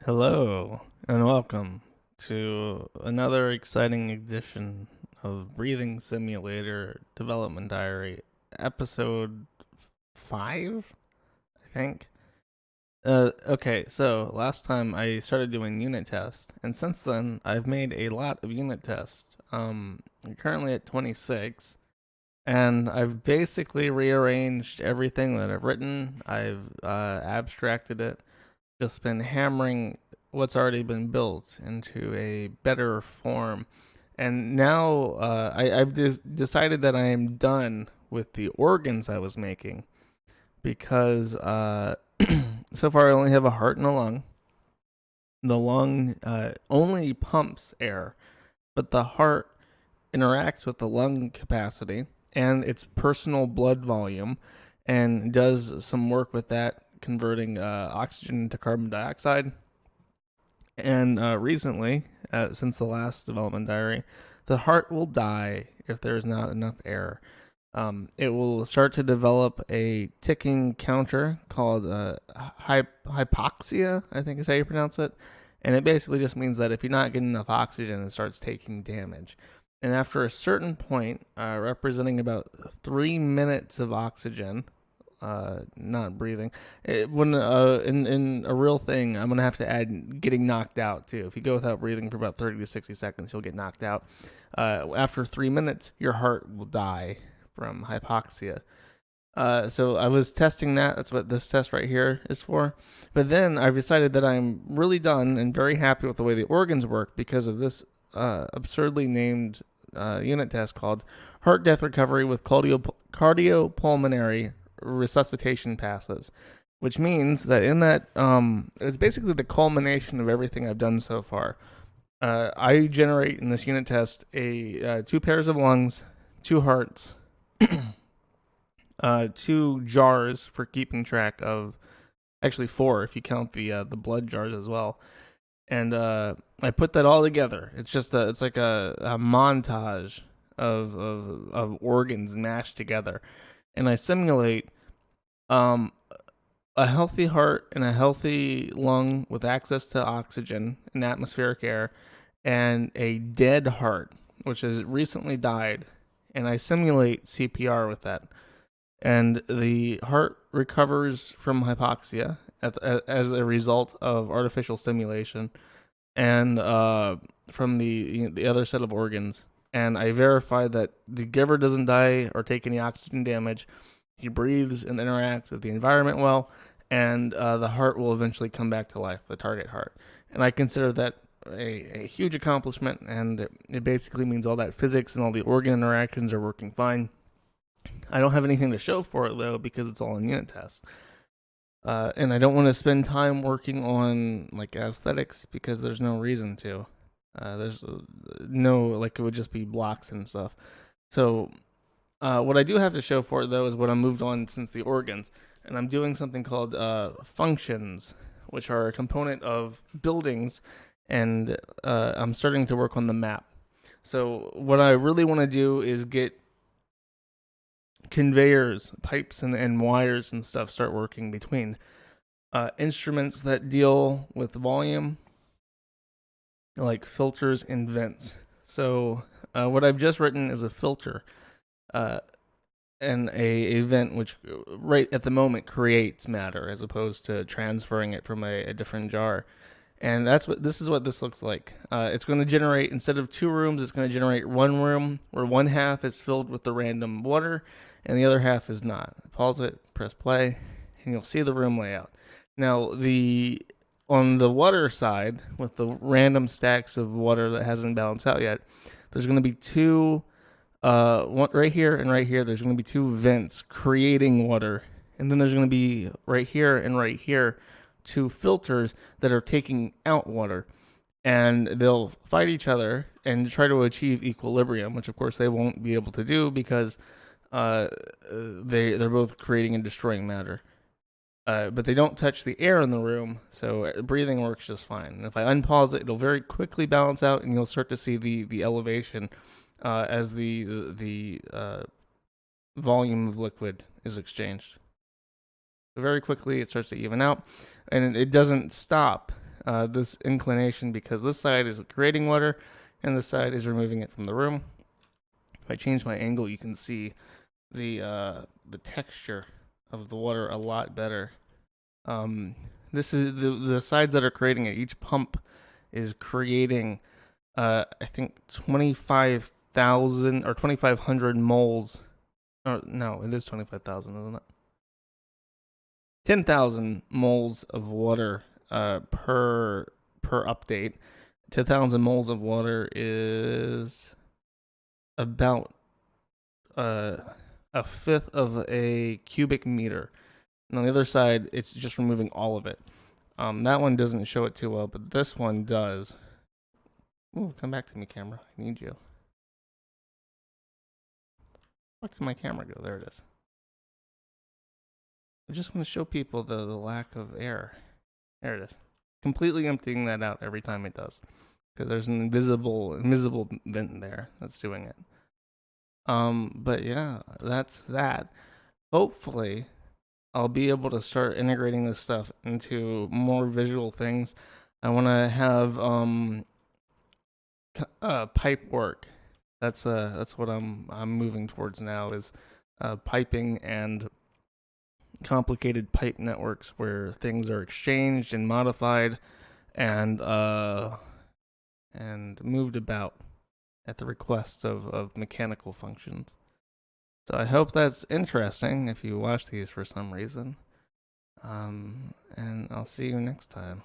Hello and welcome to another exciting edition of Breathing Simulator Development Diary, episode 5, I think. Okay, so last time I started doing unit tests, and since then I've made a lot of unit tests. I'm currently at 26, and I've basically rearranged everything that I've written. I've abstracted it, just been hammering what's already been built into a better form. And now I've decided that I am done with the organs I was making because so far I only have a heart and a lung. The lung only pumps air, but the heart interacts with the lung capacity and its personal blood volume and does some work with that, converting oxygen to carbon dioxide. And recently, since the last development diary, the heart will die if there is not enough air. It will start to develop a ticking counter called hypoxia, I think is how you pronounce it. And it basically just means that if you're not getting enough oxygen, it starts taking damage. And after a certain point, representing about 3 minutes of oxygen, not breathing. When in a real thing, I'm gonna have to add getting knocked out too. If you go without breathing for about 30 to 60 seconds, you'll get knocked out. After 3 minutes, your heart will die from hypoxia. So I was testing that. That's what this test right here is for. But then I've decided that I'm really done and very happy with the way the organs work because of this absurdly named unit test called Heart Death Recovery with Cardiopulmonary Resuscitation Passes, which means that in that it's basically the culmination of everything I've done so far. I generate in this unit test a 2 pairs of lungs, 2 hearts, 2 jars for keeping track of. Actually, 4 if you count the blood jars as well. And I put that all together. It's like a montage of organs mashed together, and I simulate um, a healthy heart and a healthy lung with access to oxygen and atmospheric air, and a dead heart which has recently died, and I simulate CPR with that. And the heart recovers from hypoxia as a result of artificial stimulation, and from the other set of organs. And I verify that the giver doesn't die or take any oxygen damage. He breathes and interacts with the environment well, and the heart will eventually come back to life, the target heart. And I consider that a huge accomplishment, and it basically means all that physics and all the organ interactions are working fine. I don't have anything to show for it though because it's all in unit tests. And I don't want to spend time working on like aesthetics because there's no reason to. There's no, like, it would just be blocks and stuff. So what I do have to show for it though is what I moved on since the organs, and I'm doing something called functions, which are a component of buildings, and I'm starting to work on the map. So what I really want to do is get conveyors, pipes, and wires and stuff start working between instruments that deal with volume, like filters and vents. So what I've just written is a filter uh, and a vent, which right at the moment creates matter as opposed to transferring it from a different jar. And this is what this looks like. It's going to generate, instead of 2 rooms, it's going to generate 1 room where one half is filled with the random water and the other half is not. Pause it, press play, and you'll see the room layout. Now, on the water side, with the random stacks of water that hasn't balanced out yet, there's going to be one right here and right here. There's going to be 2 vents creating water, and then there's going to be right here 2 filters that are taking out water, and they'll fight each other and try to achieve equilibrium, which of course they won't be able to do because they're both creating and destroying matter. But they don't touch the air in the room, so breathing works just fine. And if I unpause it, it'll very quickly balance out, and you'll start to see the elevation as the volume of liquid is exchanged. So very quickly, it starts to even out, and it doesn't stop this inclination because this side is creating water and this side is removing it from the room. If I change my angle, you can see the texture of the water a lot better. This is the sides that are creating it. Each pump is creating, I think 25,000 or 2,500 moles. Oh, no, it is 25,000, isn't it? 10,000 moles of water per update. 10,000 moles of water is about a fifth of a cubic meter. And on the other side, it's just removing all of it. That one doesn't show it too well, but this one does. Ooh, come back to me, camera. I need you. Where did my camera go? There it is. I just want to show people the lack of air. There it is. Completely emptying that out every time it does. Because there's an invisible vent there that's doing it. But yeah, that's that. Hopefully, I'll be able to start integrating this stuff into more visual things. I want to have pipe work. That's what I'm moving towards now is piping and complicated pipe networks where things are exchanged and modified and moved about at the request of mechanical functions. So I hope that's interesting if you watch these for some reason. And I'll see you next time.